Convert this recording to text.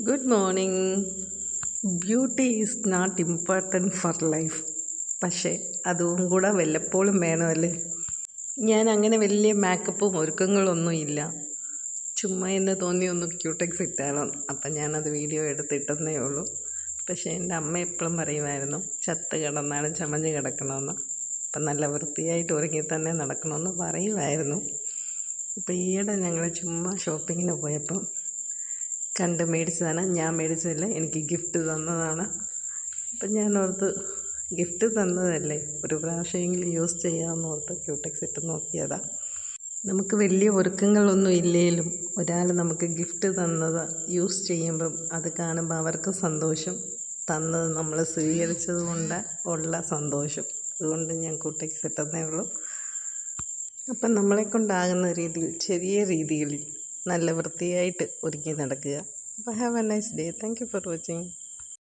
Good morning. Beauty is not important for life. പക്ഷേ അതും കൂടെ വല്ലപ്പോഴും വേണമല്ലേ. ഞാൻ അങ്ങനെ വലിയ മേക്കപ്പും ഒരുക്കങ്ങളൊന്നും ഇല്ല. ചുമ്മാ എന്ന് തോന്നി ഒന്ന് ക്യൂടെക്സ് ഇട്ടാലോ, അപ്പം ഞാനത് വീഡിയോ എടുത്തിട്ടെന്നേ ഉള്ളൂ. പക്ഷേ എൻ്റെ അമ്മ എപ്പോഴും പറയുമായിരുന്നു ചത്ത് കിടന്നാലും ചമഞ്ഞ് കിടക്കണമെന്ന്. അപ്പം നല്ല വൃത്തിയായിട്ട് ഒരുങ്ങി തന്നെ നടക്കണമെന്ന് പറയുമായിരുന്നു. അപ്പോൾ ഈയിടെ ഞങ്ങൾ ചുമ്മാ ഷോപ്പിങ്ങിന് പോയപ്പം കണ്ട് മേടിച്ചതാണ്. ഞാൻ മേടിച്ചതല്ല, എനിക്ക് ഗിഫ്റ്റ് തന്നതാണ്. അപ്പം ഞാൻ ഓർത്ത് ഗിഫ്റ്റ് തന്നതല്ലേ, ഒരു പ്രാവശ്യമെങ്കിലും യൂസ് ചെയ്യാമെന്ന് ഓർത്ത് ക്യൂടെക്സ് ഇട്ട് നോക്കിയതാണ്. നമുക്ക് വലിയ ഒരുക്കങ്ങളൊന്നും ഇല്ലെങ്കിലും ഒരാൾ നമുക്ക് ഗിഫ്റ്റ് തന്നത് യൂസ് ചെയ്യുമ്പം അത് കാണുമ്പോൾ അവർക്ക് സന്തോഷം, തന്നത് നമ്മൾ സ്വീകരിച്ചത് കൊണ്ട് ഉള്ള സന്തോഷം. അതുകൊണ്ട് ഞാൻ ക്യൂടെക്സ് ഇട്ടെന്നേ ഉള്ളൂ. അപ്പം നമ്മളെക്കൊണ്ടാകുന്ന രീതിയിൽ, ചെറിയ രീതിയിൽ നല്ല വൃത്തിയായിട്ട് ഒരുങ്ങി നടക്കുക. അപ്പോൾ have A nice day. Thank you for watching.